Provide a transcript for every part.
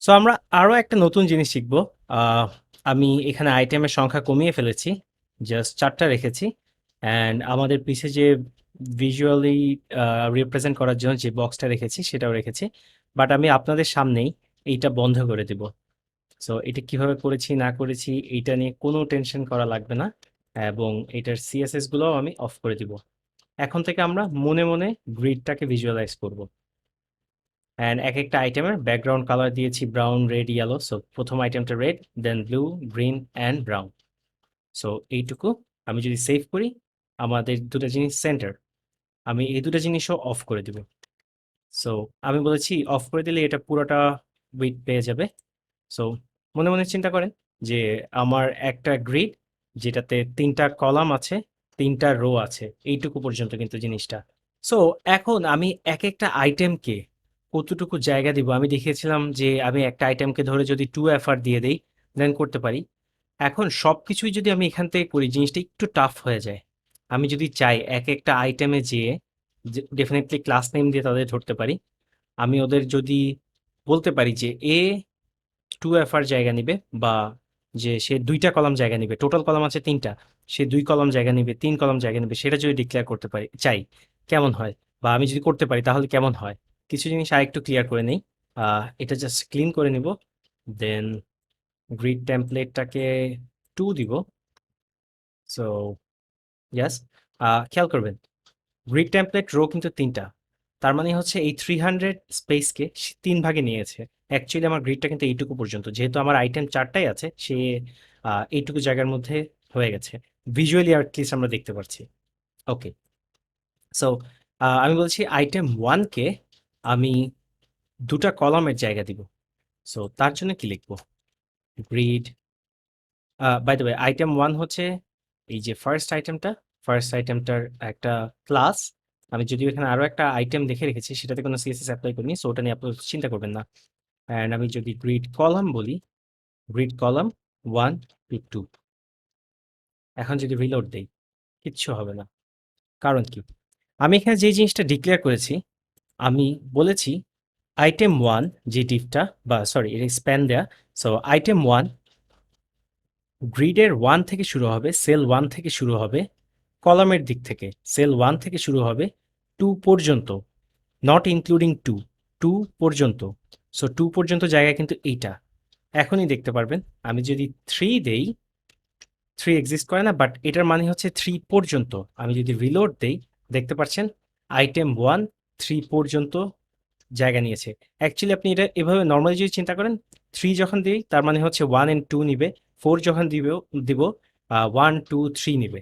So আমরা আরো একটা নতুন জিনিস শিখব। আহ, আমি এখানে আইটেমের সংখ্যা কমিয়ে ফেলেছি, জাস্ট 4টা রেখেছি। অ্যান্ড আমাদের পিছে যে ভিজুয়ালি রিপ্রেজেন্ট করার জন্য যে বক্সটা রেখেছি সেটাও রেখেছি, বাট আমি আপনাদের সামনেই এইটা বন্ধ করে দিব। সো এটা কিভাবে করেছি না করেছি এইটা নিয়ে কোনো টেনশন করা লাগবে না, এবং এটার সিএসএস গুলোও আমি অফ করে দিব। এখন থেকে আমরা মনে মনে গ্রিডটাকে ভিজুয়ালাইজ করব। অ্যান্ড এক একটা আইটেমের ব্যাকগ্রাউন্ড কালার দিয়েছি ব্রাউন, রেড, ইয়েলো। সো প্রথম আইটেমটা red, then blue, green and brown. So এইটুকু আমি যদি সেভ করি, আমাদের দুটো জিনিস সেন্টার, আমি এই দুটো জিনিসও অফ করে দিব। সো আমি বলেছি অফ করে দিলে এটা পুরোটা উইথ পেয়ে যাবে। সো মনে মনে চিন্তা করেন যে আমার একটা গ্রিড যেটাতে 3টা কলাম আছে, 3টা রো আছে, এইটুকু পর্যন্ত কিন্তু জিনিসটা। সো এখন আমি এক একটা আইটেমকে কতটুকু জায়গা দিব, আমি দেখিয়েছিলাম যে আমি একটা আইটেমকে ধরে যদি 2 এফআর দিয়ে দেই দেন করতে পারি। এখন সবকিছুই যদি আমি এখান থেকে করি জিনিসটা একটু টাফ হয়ে যায়। আমি যদি চাই এক একটা আইটেমে যেয়ে ডেফিনেটলি ক্লাস নেম দিয়ে তাদের ধরতে পারি। আমি ওদের যদি বলতে পারি যে এ 2 এফআর জায়গা নিবে, বা যে সে 2টা কলাম জায়গা নিবে, টোটাল কলাম আছে 3টা, সে 2 কলাম জায়গা নিবে, 3 কলাম জায়গা নিবে, সেটা যদি ডিক্লেয়ার করতে পারি চাই কেমন হয়, বা আমি যদি করতে পারি তাহলে কেমন হয়। কিছু জিনিস আরেকটু ক্লিয়ার করে নেই। এটা জাস্ট ক্লিন করে নিব, দেন গ্রিড টেমপ্লেটটাকে 2 দিব। সো ইয়াস, খেয়াল করবেন গ্রিড টেমপ্লেট রো কিন্তু 3টা। তার মানে হচ্ছে এই 300 স্পেসকে 3 ভাগে নিয়েছে। অ্যাকচুয়ালি আমার গ্রিডটা কিন্তু এইটুকু পর্যন্ত, যেহেতু আমার আইটেম 4টাই আছে, সে এইটুকু জায়গার মধ্যে হয়ে গেছে। ভিজুয়ালি অ্যাটলিস্ট আমরা দেখতে পাচ্ছি। ওকে। সো আমি বলছি আইটেম 1কে আমি 2টা কলামের জায়গা দিব। সো তার জন্য কি লিখবো? Grid, by the way item 1 হচ্ছে এই যে ফার্স্ট আইটেমটার একটা ক্লাস। আমি যদিও এখানে আরো একটা আইটেম দেখে রেখেছি, সেটাতে কোনো সিএসএস অ্যাপ্লাই করিনি, সো ওটা নিয়ে আপনারা চিন্তা করবেন না। অ্যান্ড আমি যদি গ্রিড কলাম বলি, গ্রিড কলাম 1 to 2, এখন যদি রিলোড দেই কিচ্ছু হবে না। কারণ কি? আমি এখানে যে জিনিসটা ডিক্লেয়ার করেছি, আমি বলেছি আইটেম 1 যে ডিপটা, বা সরি এটা স্প্যান দেয়া। সো আইটেম 1 গ্রিডের 1 থেকে শুরু হবে, সেল 1 থেকে শুরু হবে, কলামের দিক থেকে সেল 1 থেকে শুরু হবে 2 পর্যন্ত, নট ইনক্লুডিং 2, 2 পর্যন্ত। সো 2 পর্যন্ত জায়গা কিন্তু এইটা। এখনই দেখতে পারবেন আমি যদি 3 দেই, 3 এক্সিস্ট করে না, বাট এটার মানে হচ্ছে 3 পর্যন্ত। আমি যদি রিলোড দেই দেখতে পাচ্ছেন আইটেম 1 3 পর্যন্ত জায়গা নিয়েছে। অ্যাকচুয়ালি আপনি এটা এভাবে নর্মালি যদি চিন্তা করেন, 3 যখন দিই তার মানে হচ্ছে 1 and 2 নিবে, 4 যখন দিব 1 2 3 নিবে।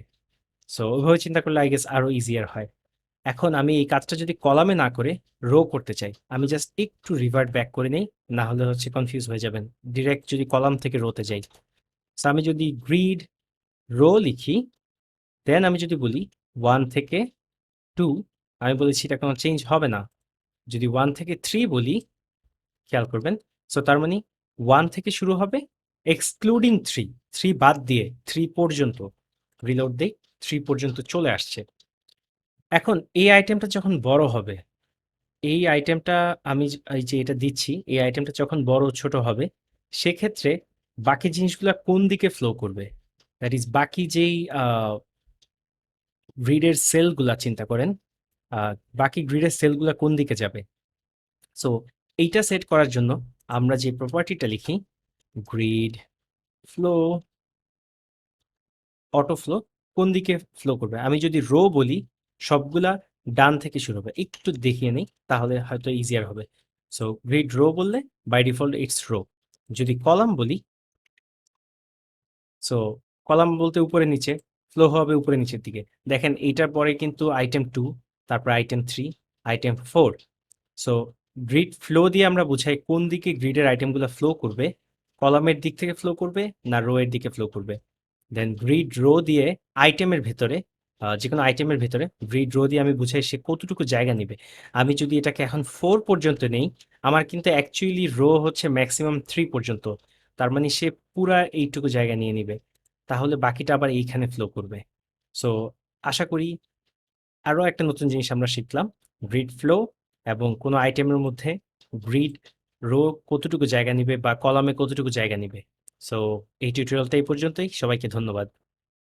সো ওইভাবে চিন্তা করলে আই গেস আরো ইজিয়ার হয়। এখন আমি এই কাজটা যদি কলামে না করে রো করতে চাই, আমি জাস্ট একটু রিভার্ট ব্যাক করে নেই, না হলে হচ্ছে কনফিউজ হয়ে যাবেন ডিরেক্ট যদি কলাম থেকে রোতে যাই। সো আমি যদি গ্রিড রো লিখি, দেন আমি যদি বলি 1 থেকে 2, আমি বলেছি এটা কোনো চেঞ্জ হবে না। যদি 1 থেকে 3 বলি, খেয়াল করবেন, সো তার মানে 1 থেকে শুরু হবে এক্সক্লুডিং 3, 3 বাদ দিয়ে 3 পর্যন্ত। রিলোড দেই, 3 পর্যন্ত চলে আসছে। এখন এই আইটেমটা যখন বড় হবে, এই আইটেমটা আমি এই যে এটা দিচ্ছি, এই আইটেমটা যখন বড় ছোট হবে, সেক্ষেত্রে বাকি জিনিসগুলা কোন দিকে ফ্লো করবে? দ্যাট ইজ বাকি যেই গ্রিডের সেলগুলা চিন্তা করেন, বাকি গ্রিডের সেলগুলা কোন দিকে যাবে? সো এইটা সেট করার জন্য আমরা যে প্রপার্টিটা লিখি, গ্রিড ফ্লো, অটো ফ্লো, কোন দিকে ফ্লো করবে? আমি যদি রো বলি, সবগুলা ডান থেকে শুরু হবে। একটু দেখিয়ে নেই তাহলে হয়তো ইজিয়ার হবে। সো গ্রিড রো বললে বাই ডিফল্ট ইটস রো। যদি কলাম বলি, সো কলাম বলতে উপরে নিচে, ফ্লো হবে উপরে নিচের দিকে। দেখেন এইটার পরে কিন্তু আইটেম 2, তারপর item 3, item 4। So grid flow দিয়ে আমরা বুঝাই কোন দিকে গ্রিডের আইটেমগুলো ফ্লো করবে, কলামের দিক থেকে ফ্লো করবে না রো এর দিকে ফ্লো করবে। দেন গ্রিড রো দিয়ে আইটেমের ভেতরে, যে কোনো আইটেমের ভেতরে গ্রিড রো দিয়ে আমি বুঝাই সে কতটুকু জায়গা নিবে। আমি যদি এটাকে এখন 4 পর্যন্ত নেই, আমার কিন্তু অ্যাকচুয়ালি রো হচ্ছে ম্যাক্সিমাম 3 পর্যন্ত। তার মানে সে পুরা এইটুকু জায়গা নিয়ে নিবে, তাহলে বাকিটা আবার এইখানে ফ্লো করবে। সো আশা করি আরো একটা নতুন জিনিস আমরা শিখলাম, গ্রিড ফ্লো এবং কোনো আইটেমের মধ্যে গ্রিড রো কতটুকু জায়গা নিবে বা কলামে কতটুকু জায়গা নিবে। সো এই টিউটোরিয়ালটা এই পর্যন্তই। সবাইকে ধন্যবাদ।